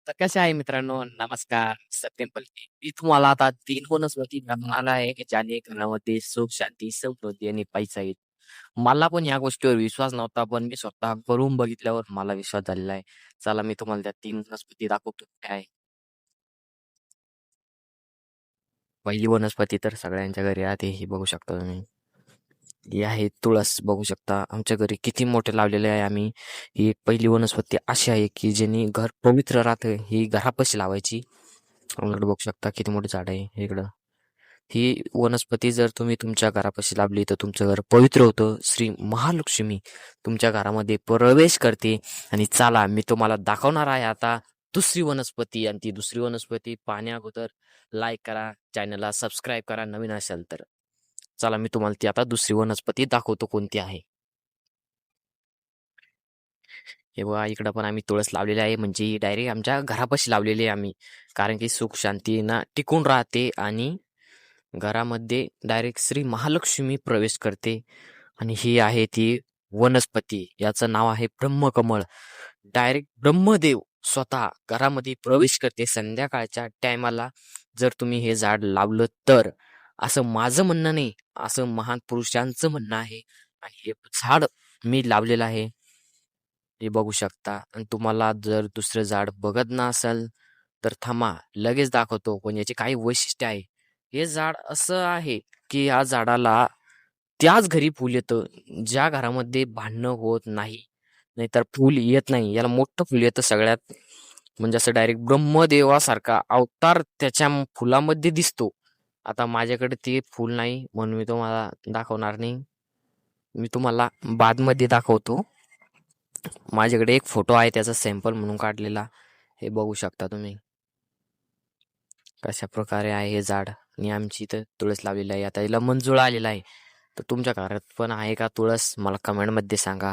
तर कसे आहे मित्रांनो? नमस्कार. सत्यम पलकी. मी तुम्हाला आता 3 वनस्पती जन्माला आहे, की ज्याने घरामध्ये सुख, शांती, समृद्धी आणि पैसा येईल. मला पण या गोष्टीवर विश्वास नव्हता, पण मी स्वतः करून बघितल्यावर मला विश्वास झालेला आहे. चला मी तुम्हाला त्या 3 वनस्पती दाखवतो काय आहे. पहिली वनस्पती तर सगळ्यांच्या घरी राहते, ही बघू शकता तुम्ही. ही आहे तुळस बघू शकता. आमच्या घरी किती मोठे लावलेले आहे आम्ही. ही एक पहिली वनस्पती अशी आहे, की ज्यानी घर पवित्र राहतं. ही घरापाशी लावायची. इकडे बघू शकता किती मोठे झाड आहे इकडं. ही वनस्पती जर तुम्ही तुमच्या घरापाशी लावली तर तुमचं घर पवित्र होतं. श्री महालक्ष्मी तुमच्या घरामध्ये प्रवेश करते. आणि चला मी तुम्हाला दाखवणार आहे आता दुसरी वनस्पती. आणि ती दुसरी वनस्पती पाहण्या अगोदर लाईक करा, चॅनलला सबस्क्राईब करा नवीन असेल तर. चला मी तुम्हाला ती आता दुसरी वनस्पती दाखवतो कोणती आहे. हे बघा इकडं पण आम्ही तुळस लावलेली आहे, म्हणजे डायरेक्ट आमच्या घरापाशी लावलेली आहे आम्ही. कारण की सुख शांती ना टिकून राहते आणि घरामध्ये डायरेक्ट श्री महालक्ष्मी प्रवेश करते. आणि ही आहे ती वनस्पती, याचं नाव आहे ब्रह्मकमळ. डायरेक्ट ब्रह्मदेव स्वतः घरामध्ये प्रवेश करते संध्याकाळच्या टायमाला जर तुम्ही हे झाड लावलं तर. असं माझं म्हणणं नाही, असं महान पुरुषांचं म्हणणं आहे. आणि हे झाड मी लावलेलं आहे, हे बघू शकता. आणि तुम्हाला जर दुसरं झाड बघत नसाल तर थांबा, लगेच दाखवतो. पण याची काही वैशिष्ट्य आहे. हे झाड असं आहे की या झाडाला त्याच घरी फुल येतं ज्या घरामध्ये भांडणं होत नाही, नाहीतर फुल येत नाही. याला मोठं फुल येतं सगळ्यात, म्हणजे असं डायरेक्ट ब्रह्मदेवासारखा अवतार त्याच्या फुलामध्ये दिसतो. आता माझ्याकडे ते फुल नाही म्हणून मी तुम्हाला दाखवणार नाही. मी तुम्हाला बादमध्ये दाखवतो. माझ्याकडे एक फोटो आहे त्याचा सॅम्पल म्हणून काढलेला, हे बघू शकता तुम्ही कशा प्रकारे आहे हे झाड. आणि आमची इथं तुळस लावलेली आहे. आता हिला मंजुळा आलेला आहे. तर तुमच्या घरात पण आहे का तुळस, मला कमेंटमध्ये सांगा.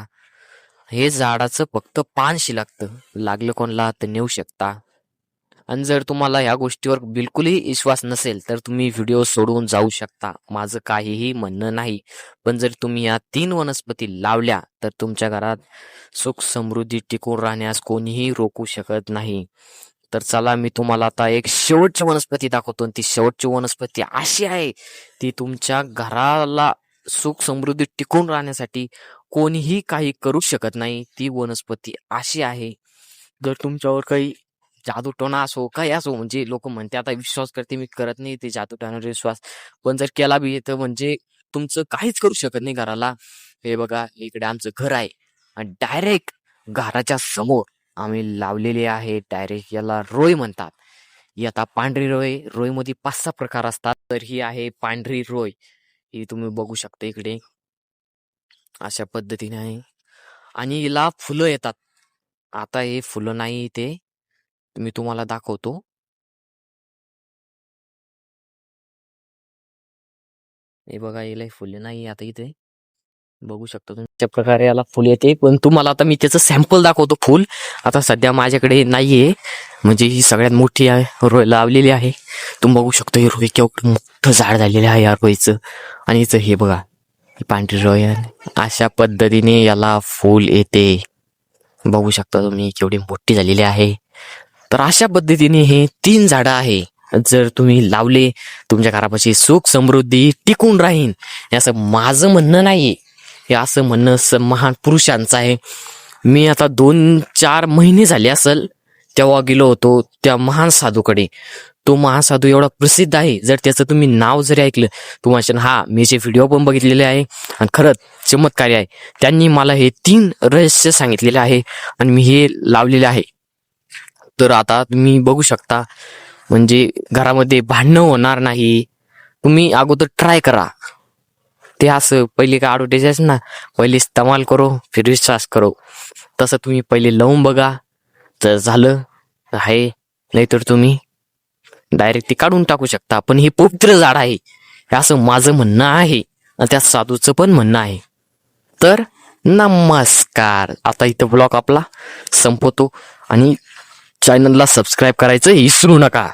हे झाडाचं फक्त पानशी लागतं, लागलं कोणला तर नेऊ शकता. आणि जर तुम्हाला ह्या गोष्टीवर बिलकुलही विश्वास नसेल तर तुम्ही व्हिडिओ सोडून जाऊ शकता, माझं काहीही म्हणणं नाही. पण जर तुम्ही या 3 वनस्पती लावल्या तर तुमच्या घरात सुख समृद्धी टिकून राहण्यास कोणीही रोखू शकत नाही. तर चला मी तुम्हाला आता एक शेवटची वनस्पती दाखवतो. आणि ती शेवटची वनस्पती अशी आहे, ती तुमच्या घराला सुख समृद्धी टिकून राहण्यासाठी कोणीही काही करू शकत नाही. ती वनस्पती अशी आहे, जर तुमच्यावर काही जादूटोणा असो काही असो, म्हणजे लोक म्हणते आता विश्वास करते, मी करत नाही ते जादूटोणावर विश्वास. पण जर केला बी तर म्हणजे तुमचं काहीच करू शकत नाही घराला. हे बघा इकडे आमचं घर आहे आणि डायरेक्ट घराच्या समोर आम्ही लावलेले आहे. डायरेक्ट याला रोय म्हणतात. ही आता पांढरी रोय, रोयमध्ये 5-6 प्रकार असतात. तर ही आहे पांढरी रोय. ही तुम्ही बघू शकता इकडे अशा पद्धतीने आहे. आणि हिला फुलं येतात. आता हे फुलं नाही ते मी तुम्हाला दाखवतो. हे बघा याला फुले नाही आता इथे बघू शकता तुम्ही. अशा प्रकारे याला फुल येते. पण तुम्हाला आता मी त्याचं सॅम्पल दाखवतो फुल. आता सध्या माझ्याकडे नाहीये, म्हणजे ही सगळ्यात मोठी आहे रोय लावलेली आहे. तुम्ही बघू शकता हे रोय केवढं मोठं झाड झालेलं आहे या रोयचं. आणि हिचं हे बघा, ही पांढरी रोय आहे. अशा पद्धतीने याला फुल येते. बघू शकता तुम्ही केवढी मोठी झालेली आहे. तर अशा पद्धतीने हे 3 झाडं आहे, जर तुम्ही लावले तुमच्या घरापाशी सुख समृद्धी टिकून राहीन. हे असं माझं म्हणणं नाही, हे असं म्हणणं महान पुरुषांचं आहे. मी आता 2-4 महिने झाले असेल तेव्हा गेलो होतो त्या महान साधूकडे. तो महान साधू एवढा प्रसिद्ध आहे, जर त्याचं तुम्ही नाव जरी ऐकलं तुम्हाला हा मी जे व्हिडिओ पण बघितलेले आहे आणि खरंच चमत्कारी आहे. त्यांनी मला हे 3 रहस्य सांगितलेले आहे आणि मी हे लावलेले आहे. तर आता तुम्ही बघू शकता, म्हणजे घरामध्ये भांडणं होणार नाही. तुम्ही अगोदर ट्राय करा. ते असं पहिले का ॲडव्हर्टाइज ना, पहिले इस्तेमाल करो फिर विश्वास करो, तसं तुम्ही पहिले लावून बघा. तर झालं आहे, नाहीतर तुम्ही डायरेक्ट ती काढून टाकू शकता. पण हे पवित्र झाड आहे हे असं माझं म्हणणं आहे आणि त्या साधूचं पण म्हणणं आहे. तर नमस्कार. आता इथं ब्लॉग आपला संपवतो आणि चॅनलला सबस्क्राईब करायचं विसरू नका.